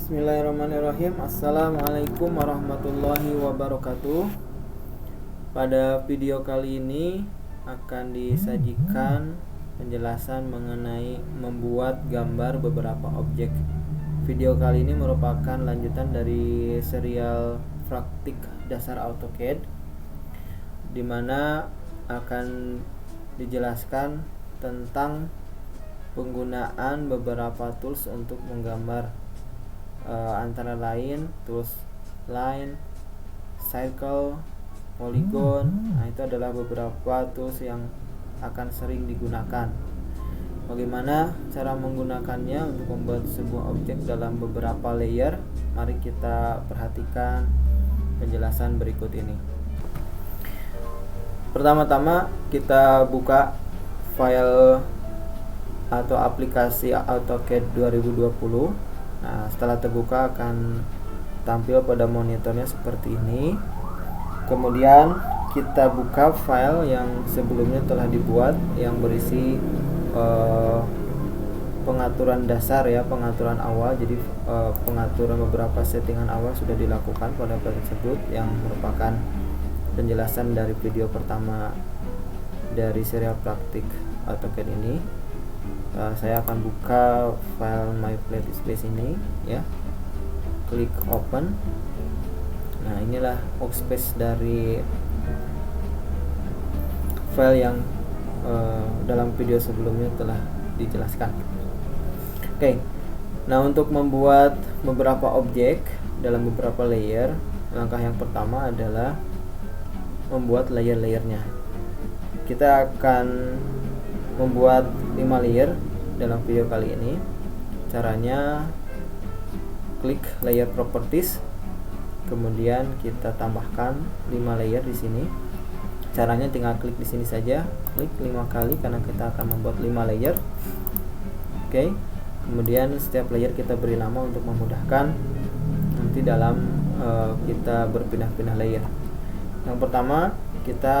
Bismillahirrahmanirrahim. Assalamualaikum warahmatullahi wabarakatuh. Pada video kali ini akan disajikan penjelasan mengenai membuat gambar beberapa objek. Video kali ini merupakan lanjutan dari serial praktik dasar AutoCAD, di mana akan dijelaskan tentang penggunaan beberapa tools untuk menggambar, antara lain tools line, circle, polygon. Nah, itu adalah beberapa tools yang akan sering digunakan. Bagaimana cara menggunakannya untuk membuat sebuah objek dalam beberapa layer? Mari kita perhatikan penjelasan berikut ini. Pertama-tama kita buka file atau aplikasi AutoCAD 2020. Nah, setelah terbuka akan tampil pada monitornya seperti ini. Kemudian kita buka file yang sebelumnya telah dibuat, yang berisi pengaturan dasar ya, pengaturan awal. Jadi pengaturan beberapa settingan awal sudah dilakukan pada file tersebut, yang merupakan penjelasan dari video pertama dari serial praktik AutoCAD ini. Saya akan buka file my playlist ini ya, klik open. Nah, inilah workspace dari file yang dalam video sebelumnya telah dijelaskan. Oke, nah untuk membuat beberapa objek dalam beberapa layer, langkah yang pertama adalah membuat layer-layernya. Kita akan membuat 5 layer dalam video kali ini. Caranya klik layer properties, kemudian kita tambahkan 5 layer di sini. Caranya tinggal klik di sini saja, klik 5 kali karena kita akan membuat 5 layer. Oke. Kemudian setiap layer kita beri nama untuk memudahkan nanti dalam kita berpindah-pindah layer. Yang pertama kita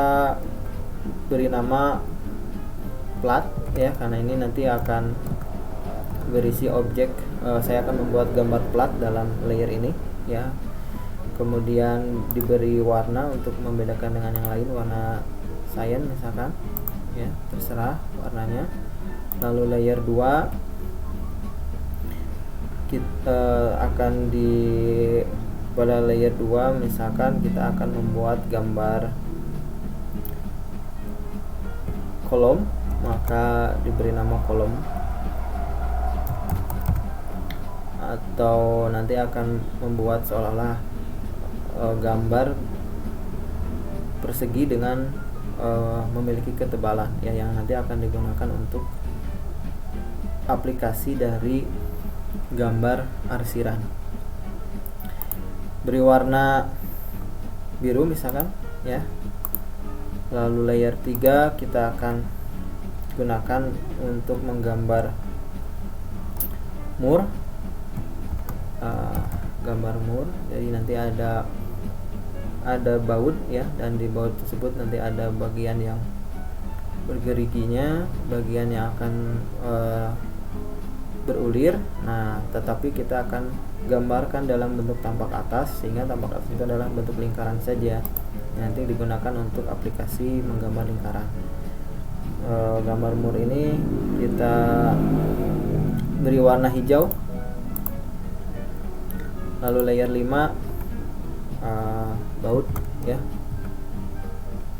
beri nama plat ya, karena ini nanti akan berisi objek. Saya akan membuat gambar plat dalam layer ini ya. Kemudian diberi warna untuk membedakan dengan yang lain, warna cyan misalkan ya, terserah warnanya. Lalu layer 2 kita akan pada layer 2 misalkan kita akan membuat gambar kolom, maka diberi nama kolom, atau nanti akan membuat seolah-olah gambar persegi dengan memiliki ketebalan ya, yang nanti akan digunakan untuk aplikasi dari gambar arsiran. Beri warna biru misalkan ya. Lalu layer 3 kita akan gunakan untuk menggambar mur, gambar mur. Jadi nanti ada baut ya, dan di baut tersebut nanti ada bagian yang bergeriginya, bagian yang akan berulir. Nah, tetapi kita akan gambarkan dalam bentuk tampak atas, sehingga tampak atas itu adalah bentuk lingkaran saja, nanti digunakan untuk aplikasi menggambar lingkaran. Gambar mur ini kita beri warna hijau. Lalu layer 5 baut ya,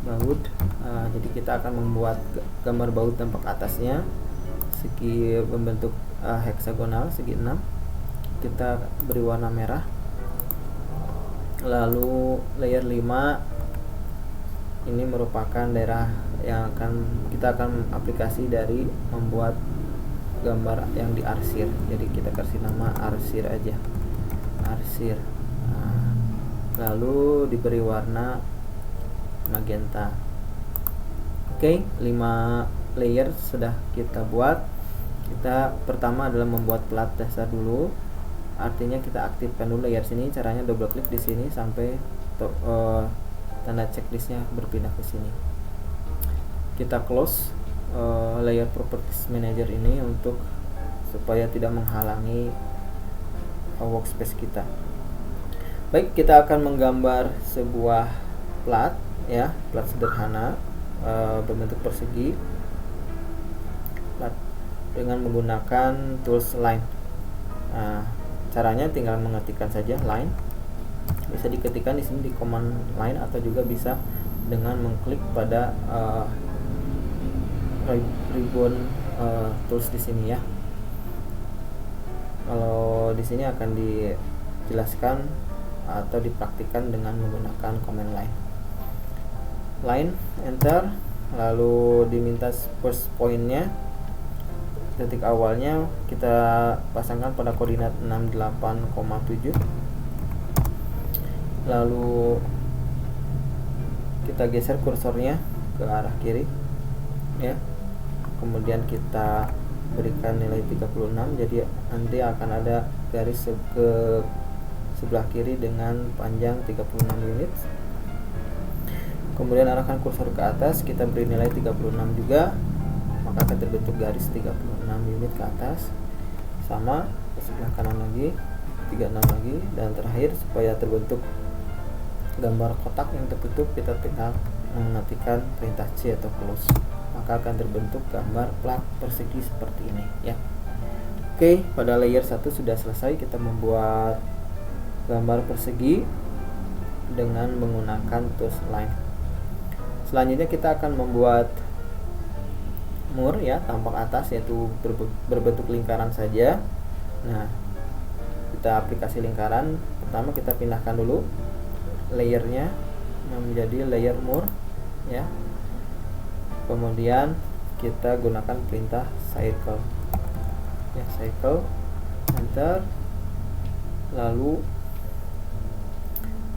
baut. Jadi kita akan membuat gambar baut tampak atasnya segi membentuk heksagonal segi 6. Kita beri warna merah. Lalu layer 5 ini merupakan daerah yang kita akan aplikasi dari membuat gambar yang diarsir. Jadi kita kasih nama arsir aja, arsir. Lalu diberi warna magenta. Oke, 5 layer sudah kita buat. Kita pertama adalah membuat plat dasar dulu. Artinya kita aktifkan dulu layer sini. Caranya double klik di sini sampai tanda checklistnya berpindah ke sini. Kita close layer properties manager ini supaya tidak menghalangi workspace kita. Baik, kita akan menggambar sebuah plat ya, plat sederhana berbentuk persegi, plat dengan menggunakan tools line. Nah, caranya tinggal mengetikkan saja line. Bisa diketikkan di sini di command line atau juga bisa dengan mengklik pada ribbon tools di sini ya. Kalau di sini akan dijelaskan atau dipraktikkan dengan menggunakan command line, enter, lalu diminta first pointnya, titik awalnya kita pasangkan pada koordinat 68,7, lalu kita geser kursornya ke arah kiri ya, kemudian kita berikan nilai 36, jadi nanti akan ada garis ke sebelah kiri dengan panjang 36 unit. Kemudian arahkan kursor ke atas, kita beri nilai 36 juga, maka akan terbentuk garis 36 unit ke atas. Sama ke sebelah kanan lagi 36 lagi, dan terakhir supaya terbentuk gambar kotak yang tertutup, kita tinggal mengetikkan perintah C atau close, maka akan terbentuk gambar plat persegi seperti ini ya. Oke, pada layer 1 sudah selesai kita membuat gambar persegi dengan menggunakan tools line. Selanjutnya kita akan membuat mur ya, tampak atas, yaitu berbentuk lingkaran saja. Nah, kita aplikasi lingkaran. Pertama kita pindahkan dulu layernya menjadi layer mur ya. Kemudian kita gunakan perintah circle ya, circle, enter. Lalu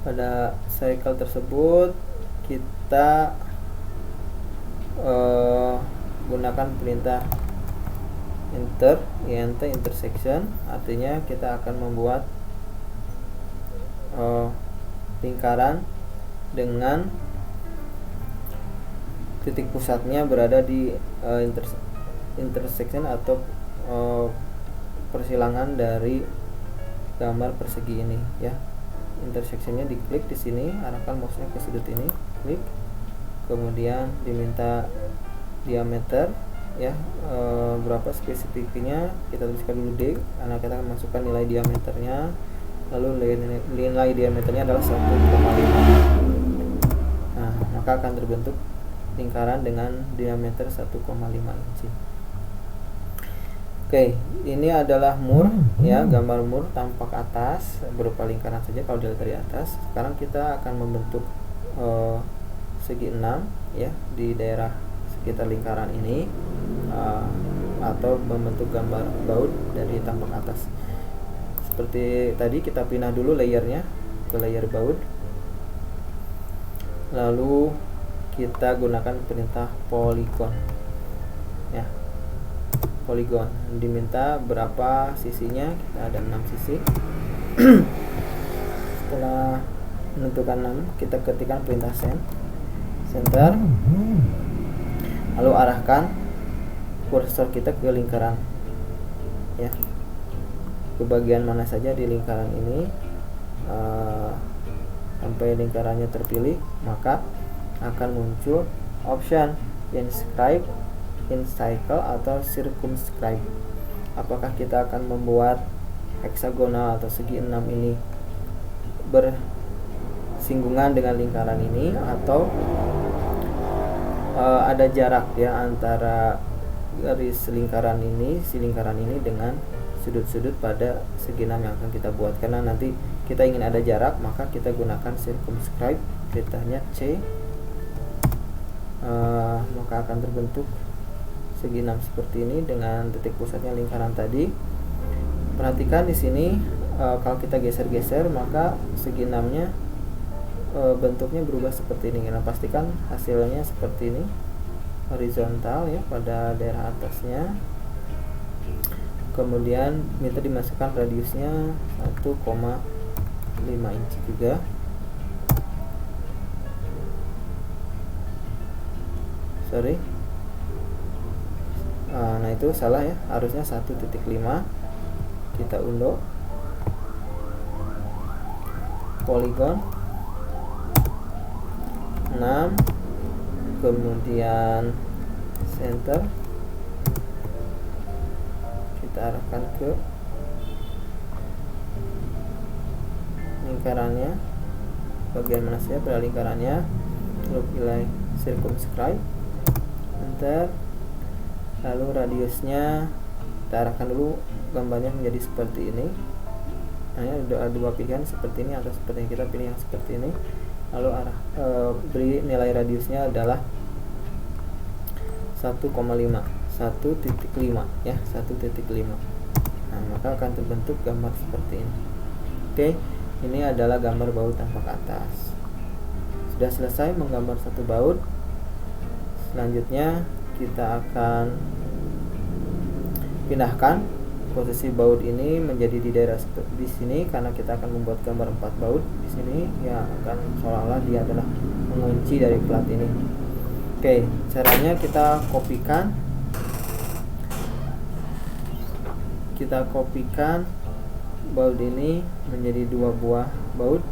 pada circle tersebut kita gunakan perintah enter intersection, artinya kita akan membuat lingkaran dengan titik pusatnya berada di intersection atau persilangan dari gambar persegi ini ya. Intersectionnya diklik di sini, arahkan mouse-nya ke sudut ini, klik, kemudian diminta diameter ya, berapa spesifiknya kita tuliskan dulu D karena kita akan masukkan nilai diameternya, lalu nilai diameternya adalah 1,5. Nah, maka akan terbentuk lingkaran dengan diameter 1,5 inci. Oke, ini adalah mur ya, gambar mur tampak atas berupa lingkaran saja kalau dilihat dari atas. Sekarang kita akan membentuk segi 6 ya di daerah sekitar lingkaran ini, atau membentuk gambar baut dari tampak atas. Seperti tadi kita pindah dulu layernya ke layer baut, lalu kita gunakan perintah polygon ya. Polygon diminta berapa sisinya, kita ada 6 sisi. Setelah menentukan 6, kita ketikkan perintah center, lalu arahkan kursor kita ke lingkaran ya, ke bagian mana saja di lingkaran ini sampai lingkarannya terpilih, maka akan muncul option inscribe, encircle atau circumscribe. Apakah kita akan membuat heksagonal atau segi 6 ini bersinggungan dengan lingkaran ini, atau ada jarak ya antara garis lingkaran ini, si lingkaran ini dengan sudut-sudut pada segi 6 yang akan kita buat. Karena nanti kita ingin ada jarak, maka kita gunakan circumscribe, perintahnya C, maka akan terbentuk segi 6 seperti ini dengan titik pusatnya lingkaran tadi. Perhatikan di sini kalau kita geser-geser maka segi 6-nya bentuknya berubah seperti ini. Nah, pastikan hasilnya seperti ini, horizontal ya pada daerah atasnya. Kemudian minta dimasukkan radiusnya 1,5 inci juga. Sorry. Nah itu salah ya, harusnya 1,5. Kita unduh. poligon 6, kemudian center kita arahkan ke lingkarannya, bagian mana saja pada lingkarannya, lalu pilih circumscribe, enter, lalu radiusnya kita arahkan dulu gambarnya menjadi seperti ini. Nah, ada dua pilihan, seperti ini atau seperti ini. Kita pilih yang seperti ini, lalu beri nilai radiusnya adalah 1,5 ya, 1.5. Nah, maka akan terbentuk gambar seperti ini. Oke, ini adalah gambar baut tanpa ke atas. Sudah selesai menggambar satu baut. Selanjutnya kita akan pindahkan posisi baut ini menjadi di daerah di sini, karena kita akan membuat gambar 4 baut di sini yang akan seolah-olah dia adalah mengunci dari plat ini. Oke, caranya kita kopikan baut ini menjadi 2 buah baut.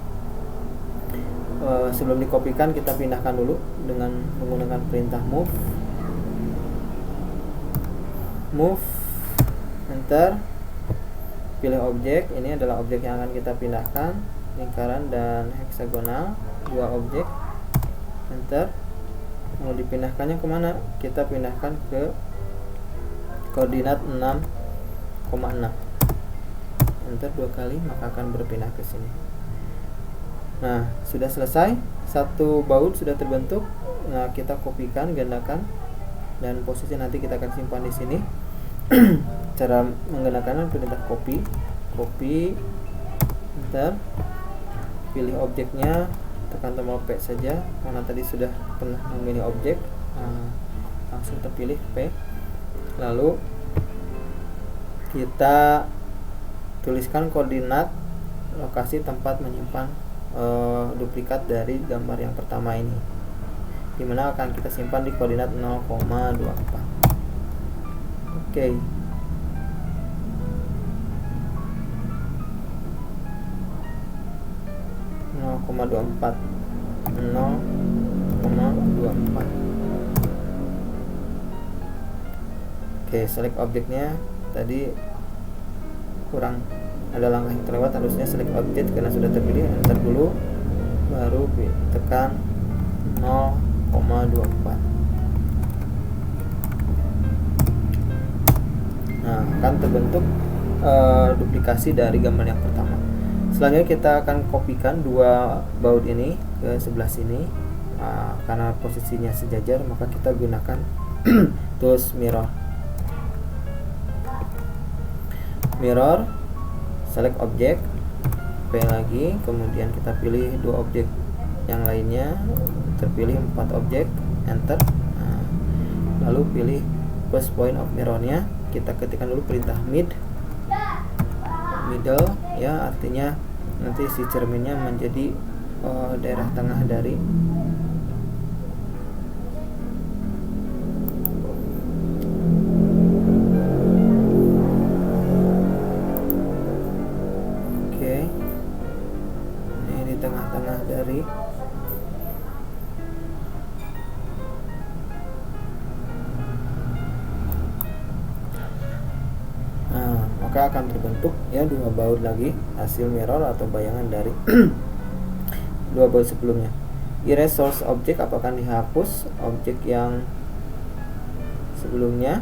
Sebelum dikopikan kita pindahkan dulu dengan menggunakan perintah move, enter, pilih objek. Ini adalah objek yang akan kita pindahkan, lingkaran dan heksagonal, 2 objek, enter. Mau dipindahkannya kemana? Kita pindahkan ke koordinat 6,6, enter 2 kali, maka akan berpindah ke sini. Nah, sudah selesai, satu baut sudah terbentuk. Nah, kita kopikan, gandakan, dan posisi nanti kita akan simpan di sini. Cara menggunakan perintah copy, enter, pilih objeknya, tekan tombol P saja karena tadi sudah pernah memilih objek. Langsung terpilih P, lalu kita tuliskan koordinat lokasi tempat menyimpan duplikat dari gambar yang pertama ini, dimana akan kita simpan di koordinat 0,24. Oke. Oke, select objeknya. Tadi kurang ada langkah yang terlewat, harusnya select object karena sudah terpilih, enter dulu, baru tekan 0,24. Nah, akan terbentuk duplikasi dari gambar yang pertama. Selanjutnya kita akan kopikan 2 baut ini ke sebelah sini. Karena posisinya sejajar, maka kita gunakan tools mirror, select objek, P lagi, kemudian kita pilih 2 objek yang lainnya, terpilih 4 objek, enter. Lalu pilih first point of mirrornya, kita ketikkan dulu perintah middle ya, artinya nanti si cerminnya menjadi daerah tengah dari tengah-tengah dari maka akan terbentuk ya 2 baut lagi, hasil mirror atau bayangan dari 2 baut sebelumnya. Erase source object, apakah dihapus objek yang sebelumnya,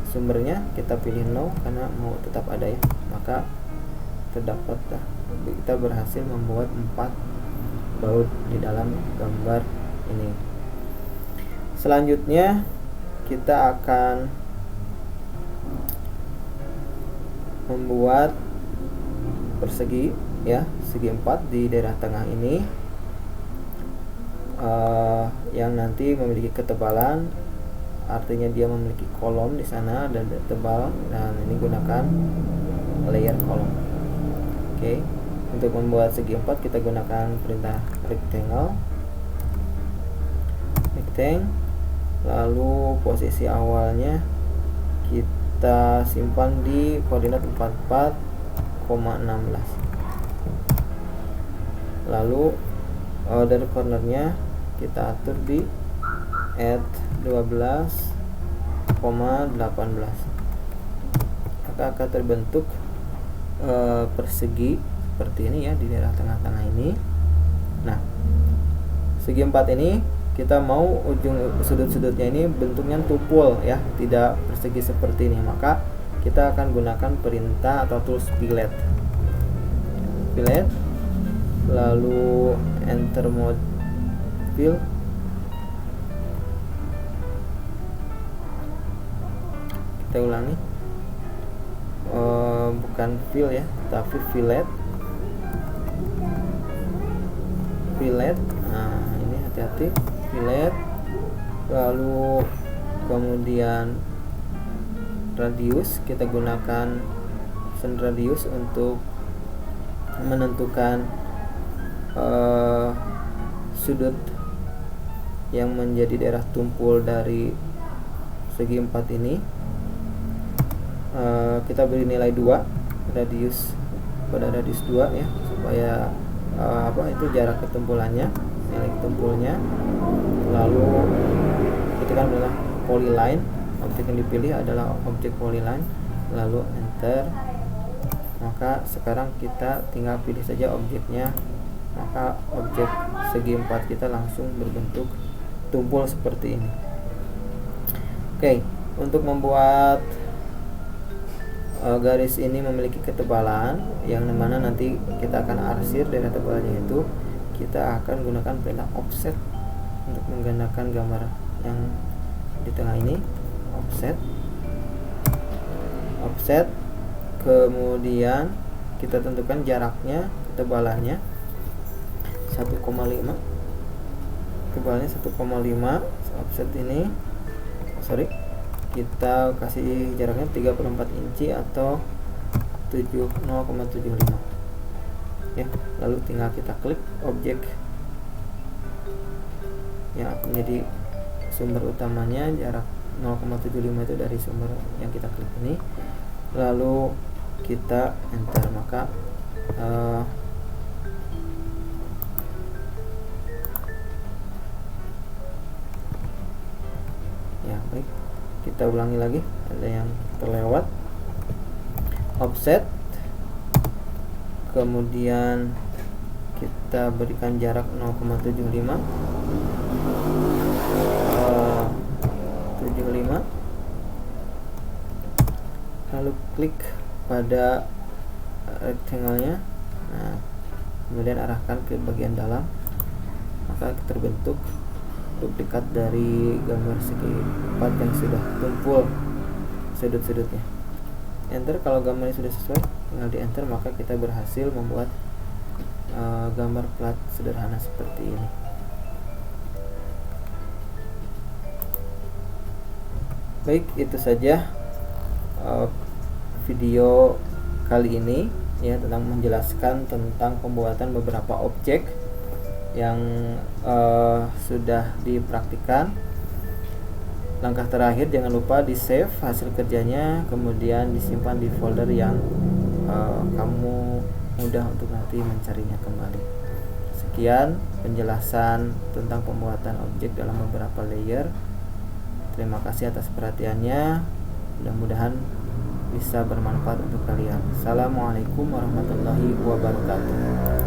sumbernya kita pilih no karena mau tetap ada ya, maka terdapat kita berhasil membuat 4 baut di dalam gambar ini. Selanjutnya kita akan membuat persegi ya, segi 4 di daerah tengah ini yang nanti memiliki ketebalan, artinya dia memiliki kolom di sana dan tebal, dan ini gunakan layer kolom. Oke, untuk membuat segi 4 kita gunakan perintah rectangle, lalu posisi awalnya kita simpan di koordinat 44,16. lalu dari cornernya kita atur di add 12,18, maka akan terbentuk persegi seperti ini ya di daerah tengah-tengah ini. Nah, segi 4 ini kita mau ujung sudut-sudutnya ini bentuknya tumpul ya, tidak persegi seperti ini, maka kita akan gunakan perintah atau tools fillet, lalu enter mode fill. Kita ulangi, bukan fill ya, tapi fillet. Nah, ini hati-hati, fillet, lalu kemudian radius, kita gunakan option radius untuk menentukan sudut yang menjadi daerah tumpul dari segi 4 ini. Kita beri nilai 2 radius pada radius 2 ya, supaya itu jarak ketumpulannya, nilai ketumpulnya. Lalu ketika adalah polyline, objek yang dipilih adalah objek polyline, lalu enter. Maka sekarang kita tinggal pilih saja objeknya, maka objek segi 4 kita langsung berbentuk tumpul seperti ini. Oke, untuk membuat garis ini memiliki ketebalan yang dimana nanti kita akan arsir dari tebalannya, itu kita akan gunakan perintah offset untuk menggandakan gambar yang di tengah ini. Offset, kemudian kita tentukan jaraknya, ketebalannya 1,5, tebalnya 1,5. offset ini kita kasih jaraknya 3/4 inci atau 0,75 ya. Lalu tinggal kita klik objek yang menjadi sumber utamanya, jarak 0,75 itu dari sumber yang kita klik ini, lalu kita enter. Maka ya baik, kita ulangi lagi, ada yang terlewat. Offset, kemudian kita berikan jarak 0,75, lalu klik pada rectangle-nya. Nah, kemudian arahkan ke bagian dalam, maka terbentuk duplikat dari gambar segi 4 yang sudah tumpul sudut-sudutnya. Enter kalau gambarnya sudah sesuai, tinggal di enter, maka kita berhasil membuat gambar plat sederhana seperti ini. Baik, itu saja video kali ini ya, tentang menjelaskan tentang pembuatan beberapa objek yang sudah dipraktikkan. Langkah terakhir, jangan lupa di save hasil kerjanya, kemudian disimpan di folder yang kamu mudah untuk nanti mencarinya kembali. Sekian penjelasan tentang pembuatan objek dalam beberapa layer. Terima kasih atas perhatiannya, mudah-mudahan bisa bermanfaat untuk kalian. Assalamualaikum warahmatullahi wabarakatuh.